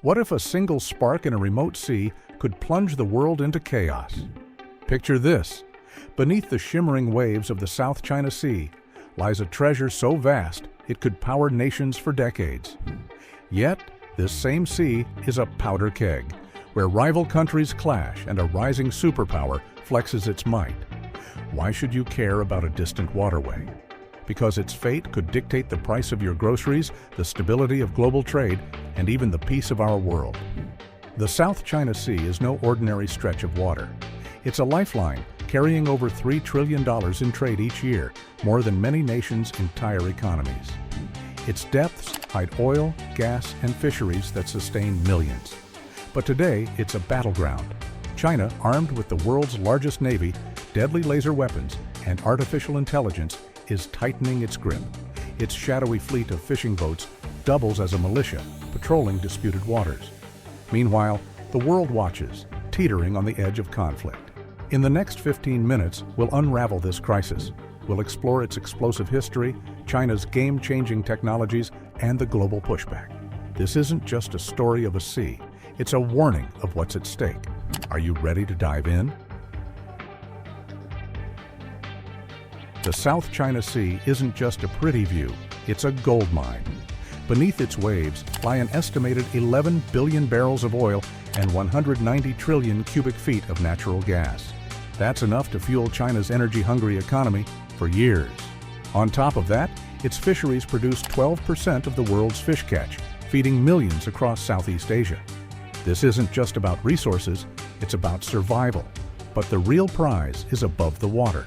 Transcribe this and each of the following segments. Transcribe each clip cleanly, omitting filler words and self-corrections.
What if a single spark in a remote sea could plunge the world into chaos? Picture this. Beneath the shimmering waves of the South China Sea lies a treasure so vast it could power nations for decades. Yet, this same sea is a powder keg, where rival countries clash and a rising superpower flexes its might. Why should you care about a distant waterway? Because its fate could dictate the price of your groceries, the stability of global trade, and even the peace of our world. The South China Sea is no ordinary stretch of water. It's a lifeline, carrying over $3 trillion in trade each year, more than many nations' entire economies. Its depths hide oil, gas, and fisheries that sustain millions. But today, it's a battleground. China, armed with the world's largest navy, deadly laser weapons, and artificial intelligence, is tightening its grip. Its shadowy fleet of fishing boats doubles as a militia, patrolling disputed waters. Meanwhile, the world watches, teetering on the edge of conflict. In the next 15 minutes, we'll unravel this crisis. We'll explore its explosive history, China's game-changing technologies, and the global pushback. This isn't just a story of a sea. It's a warning of what's at stake. Are you ready to dive in? The South China Sea isn't just a pretty view, it's a gold mine. Beneath its waves lie an estimated 11 billion barrels of oil and 190 trillion cubic feet of natural gas. That's enough to fuel China's energy-hungry economy for years. On top of that, its fisheries produce 12% of the world's fish catch, feeding millions across Southeast Asia. This isn't just about resources, it's about survival. But the real prize is above the water.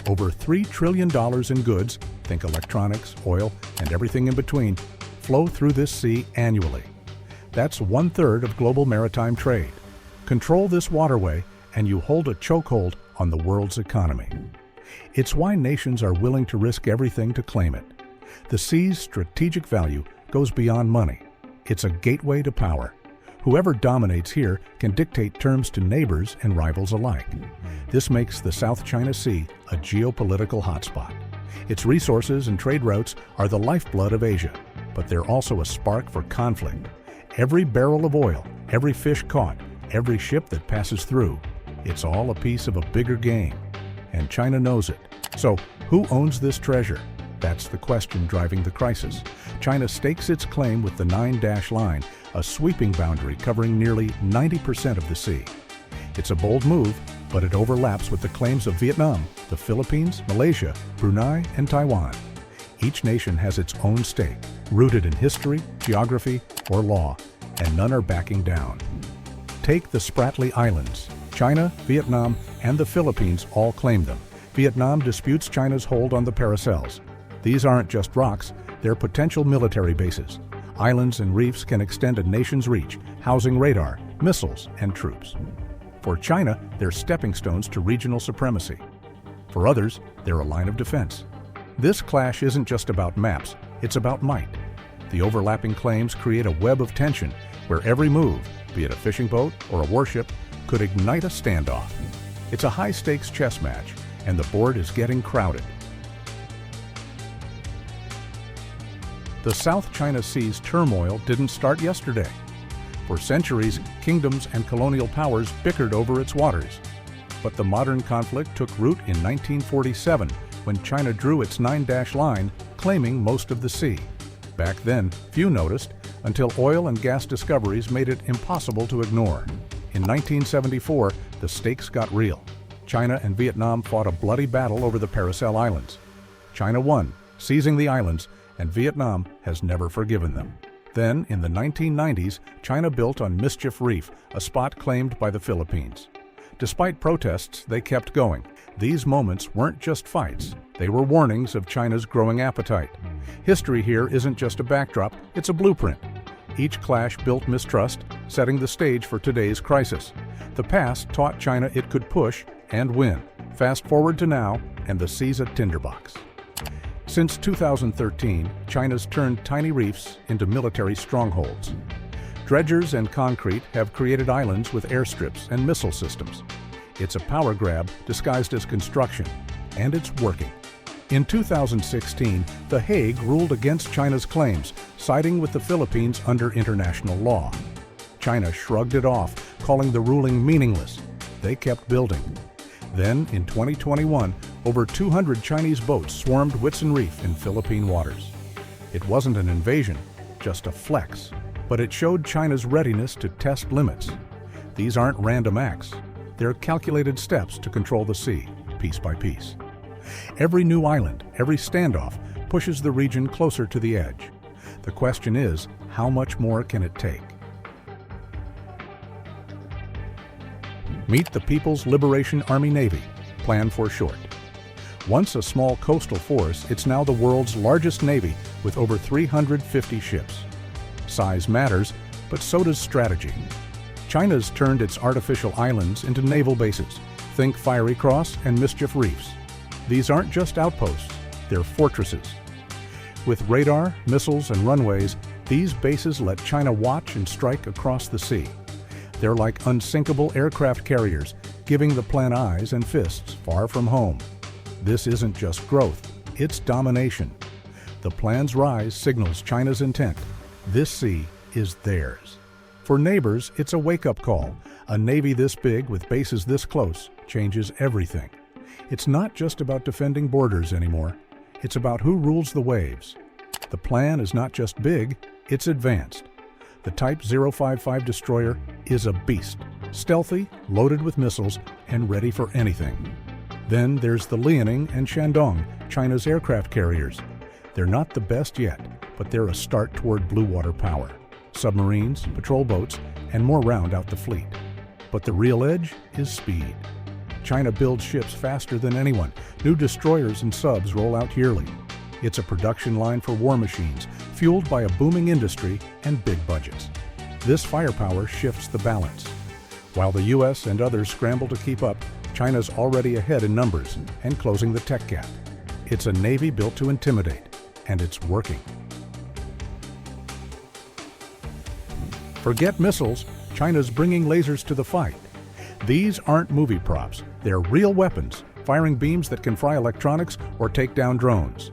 Over $3 trillion in goods, think electronics, oil, and everything in between, flow through this sea annually. That's 1/3 of global maritime trade. Control this waterway, and you hold a chokehold on the world's economy. It's why nations are willing to risk everything to claim it. The sea's strategic value goes beyond money. It's a gateway to power. Whoever dominates here can dictate terms to neighbors and rivals alike. This makes the South China Sea a geopolitical hotspot. Its resources and trade routes are the lifeblood of Asia, but they're also a spark for conflict. Every barrel of oil, every fish caught, every ship that passes through, it's all a piece of a bigger game. And China knows it. So, who owns this treasure? That's the question driving the crisis. China stakes its claim with the 9-dash line, a sweeping boundary covering nearly 90% of the sea. It's a bold move, but it overlaps with the claims of Vietnam, the Philippines, Malaysia, Brunei, and Taiwan. Each nation has its own stake, rooted in history, geography, or law, and none are backing down. Take the Spratly Islands. China, Vietnam, and the Philippines all claim them. Vietnam disputes China's hold on the Paracels. These aren't just rocks, they're potential military bases. Islands and reefs can extend a nation's reach, housing radar, missiles, and troops. For China, they're stepping stones to regional supremacy. For others, they're a line of defense. This clash isn't just about maps, it's about might. The overlapping claims create a web of tension where every move, be it a fishing boat or a warship, could ignite a standoff. It's a high-stakes chess match, and the board is getting crowded. The South China Sea's turmoil didn't start yesterday. For centuries, kingdoms and colonial powers bickered over its waters. But the modern conflict took root in 1947, when China drew its 9-dash line, claiming most of the sea. Back then, few noticed, until oil and gas discoveries made it impossible to ignore. In 1974, the stakes got real. China and Vietnam fought a bloody battle over the Paracel Islands. China won, seizing the islands, and Vietnam has never forgiven them. Then, in the 1990s, China built on Mischief Reef, a spot claimed by the Philippines. Despite protests, they kept going. These moments weren't just fights, they were warnings of China's growing appetite. History here isn't just a backdrop, it's a blueprint. Each clash built mistrust, setting the stage for today's crisis. The past taught China it could push and win. Fast forward to now, and the sea's a tinderbox. Since 2013, China's turned tiny reefs into military strongholds. Dredgers and concrete have created islands with airstrips and missile systems. It's a power grab disguised as construction, and it's working. In 2016, The Hague ruled against China's claims, siding with the Philippines under international law. China shrugged it off, calling the ruling meaningless. They kept building. Then, in 2021, over 200 Chinese boats swarmed Whitsun Reef in Philippine waters. It wasn't an invasion, just a flex, but it showed China's readiness to test limits. These aren't random acts. They're calculated steps to control the sea, piece by piece. Every new island, every standoff, pushes the region closer to the edge. The question is, how much more can it take? Meet the People's Liberation Army Navy, planned for short. Once a small coastal force, it's now the world's largest navy with over 350 ships. Size matters, but so does strategy. China's turned its artificial islands into naval bases. Think Fiery Cross and Mischief Reefs. These aren't just outposts, they're fortresses. With radar, missiles, and runways, these bases let China watch and strike across the sea. They're like unsinkable aircraft carriers, giving the plan eyes and fists far from home. This isn't just growth, it's domination. The plan's rise signals China's intent. This sea is theirs. For neighbors, it's a wake-up call. A navy this big with bases this close changes everything. It's not just about defending borders anymore. It's about who rules the waves. The plan is not just big, it's advanced. The Type 055 destroyer is a beast, stealthy, loaded with missiles, and ready for anything. Then there's the Liaoning and Shandong, China's aircraft carriers. They're not the best yet, but they're a start toward blue water power. Submarines, patrol boats, and more round out the fleet. But the real edge is speed. China builds ships faster than anyone. New destroyers and subs roll out yearly. It's a production line for war machines, fueled by a booming industry and big budgets. This firepower shifts the balance. While the US and others scramble to keep up, China's already ahead in numbers and closing the tech gap. It's a navy built to intimidate, and it's working. Forget missiles, China's bringing lasers to the fight. These aren't movie props, they're real weapons, firing beams that can fry electronics or take down drones.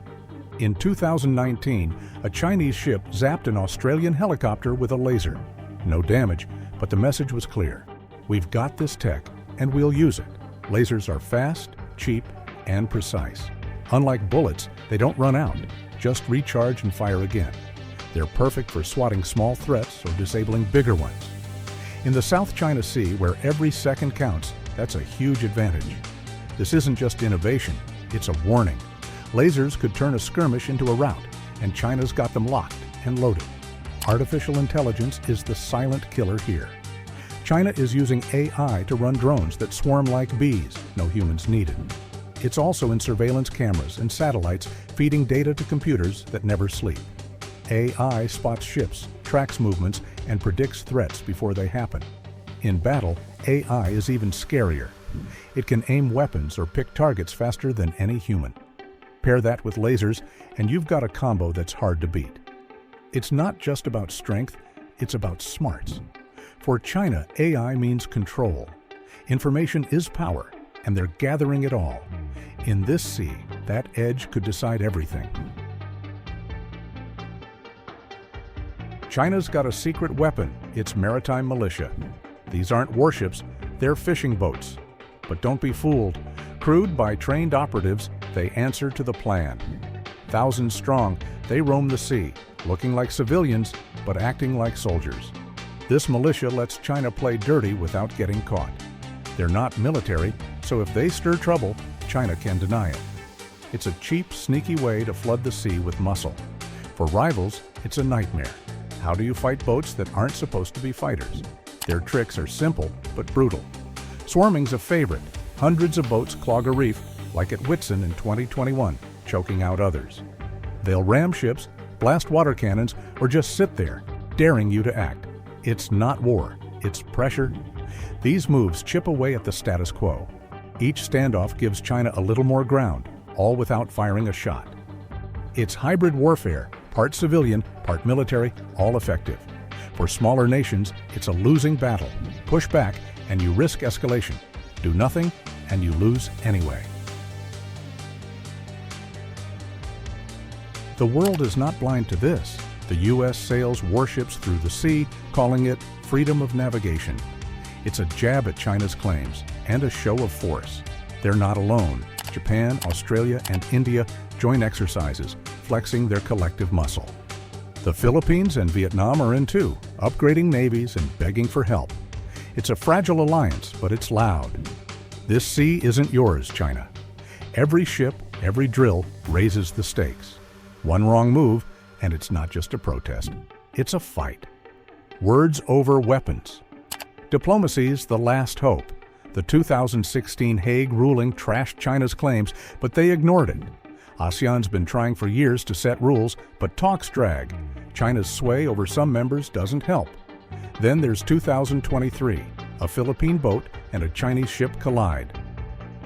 In 2019, a Chinese ship zapped an Australian helicopter with a laser. No damage, but the message was clear. We've got this tech, and we'll use it. Lasers are fast, cheap, and precise. Unlike bullets, they don't run out, just recharge and fire again. They're perfect for swatting small threats or disabling bigger ones. In the South China Sea, where every second counts, that's a huge advantage. This isn't just innovation, it's a warning. Lasers could turn a skirmish into a rout, and China's got them locked and loaded. Artificial intelligence is the silent killer here. China is using AI to run drones that swarm like bees, no humans needed. It's also in surveillance cameras and satellites feeding data to computers that never sleep. AI spots ships, tracks movements, and predicts threats before they happen. In battle, AI is even scarier. It can aim weapons or pick targets faster than any human. Pair that with lasers, and you've got a combo that's hard to beat. It's not just about strength, it's about smarts. For China, AI means control. Information is power, and they're gathering it all. In this sea, that edge could decide everything. China's got a secret weapon, its maritime militia. These aren't warships, they're fishing boats. But don't be fooled. Crewed by trained operatives, they answer to the plan. Thousands strong, they roam the sea, looking like civilians, but acting like soldiers. This militia lets China play dirty without getting caught. They're not military, so if they stir trouble, China can deny it. It's a cheap, sneaky way to flood the sea with muscle. For rivals, it's a nightmare. How do you fight boats that aren't supposed to be fighters? Their tricks are simple, but brutal. Swarming's a favorite. Hundreds of boats clog a reef, like at Whitsun in 2021, choking out others. They'll ram ships, blast water cannons, or just sit there, daring you to act. It's not war, it's pressure. These moves chip away at the status quo. Each standoff gives China a little more ground, all without firing a shot. It's hybrid warfare, part civilian, part military, all effective. For smaller nations, it's a losing battle. Push back, and you risk escalation. Do nothing, and you lose anyway. The world is not blind to this. The U.S. sails warships through the sea, calling it freedom of navigation. It's a jab at China's claims and a show of force. They're not alone. Japan, Australia, and India join exercises, flexing their collective muscle. The Philippines and Vietnam are in too, upgrading navies and begging for help. It's a fragile alliance, but it's loud. This sea isn't yours, China. Every ship, every drill raises the stakes. One wrong move, and it's not just a protest. It's a fight. Words over weapons. Diplomacy's the last hope. The 2016 Hague ruling trashed China's claims, but they ignored it. ASEAN's been trying for years to set rules, but talks drag. China's sway over some members doesn't help. Then there's 2023. A Philippine boat and a Chinese ship collide.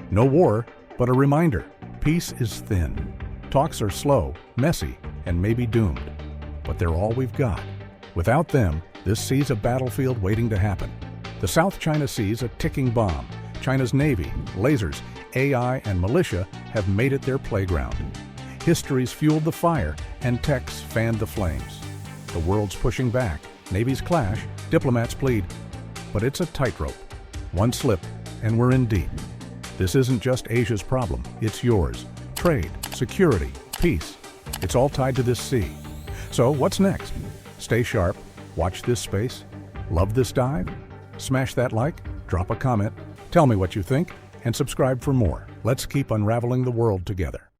No war, but a reminder. Peace is thin. Talks are slow, messy, and maybe doomed. But they're all we've got. Without them, this sea's a battlefield waiting to happen. The South China Sea's a ticking bomb. China's navy, lasers, AI, and militia have made it their playground. History's fueled the fire, and tech's fanned the flames. The world's pushing back, navies clash, diplomats plead. But it's a tightrope. One slip, and we're in deep. This isn't just Asia's problem, it's yours. Trade, security, peace. It's all tied to this sea. So what's next? Stay sharp, watch this space. Love this dive? Smash that like, drop a comment, tell me what you think, and subscribe for more. Let's keep unraveling the world together.